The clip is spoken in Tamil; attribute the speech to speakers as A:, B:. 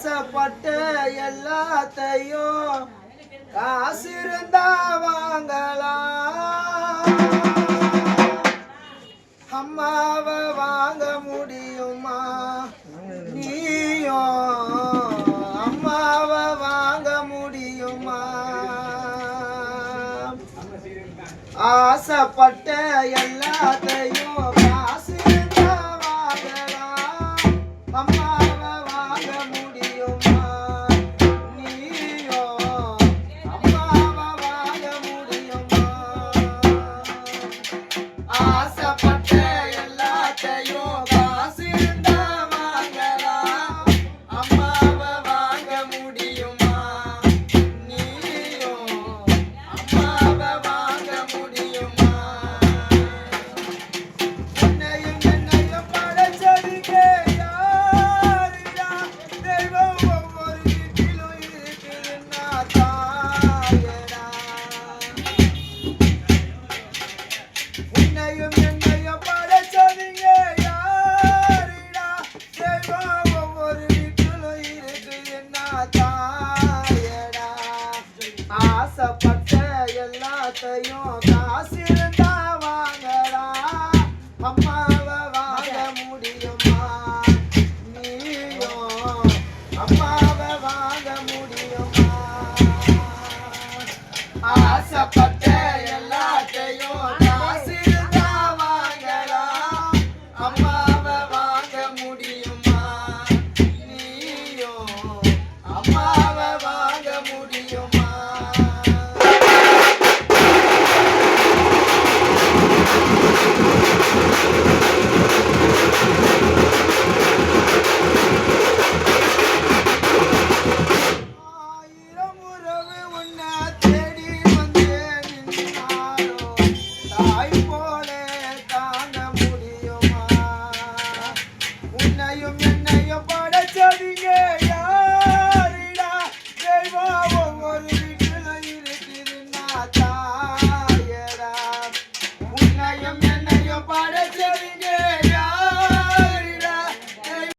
A: ஆசைப்பட்ட எல்லாத்தையும் காசு இருந்தா வாங்கலாம். அம்மாவை வாங்க முடியுமா? நீயும் அம்மாவை வாங்க முடியுமா? ஆசைப்பட்ட எல்லாத்தையும் காசு இருந்தா வாங்கலாம். அம்மாவை வாங்க முடியுமா? நீயும் அம்மாவை வாங்க முடியுமா? ஆசைப்பட்ட எல்லாத்தையும் காசு இருந்தா வாங்கலாம். அம்மாவை வாங்க முடியுமா? நீயும் அம்மாவை வாங்க முடியுமா? உன்னையும் என்னையும் படைச்சதுங்க யாருடா? தெய்வம் ஒவ்வொரு வீட்டிலும் இருக்குதுன்னா தாயடா. உன்னையும் என்னையும் படைச்சதுங்க யாருடா? தெய்வம் ஒவ்வொரு வீட்டிலும் இருக்குதுன்னா தாயடா. ஆசைப்பட்ட எல்லாத்தையும் காசு இருந்தா வாங்கலாம். அம்மாவை வாங்க முடியுமா? நீயும் அம்மாவை வாங்க முடியுமா? ஆசைப்பட்ட எல்லாத்தையும் காசு இருந்தா வாங்கலாம். அம்மாவை வாங்க முடியுமா? நீயும் அம்மாவை வாங்க முடியுமா? ஆயிரம் உறவு உன்னை தேடி வந்து நின்னாலும் தாய் போல தாங்க முடியுமா? உன்னையும் என்னையும் படைச்சதிங்க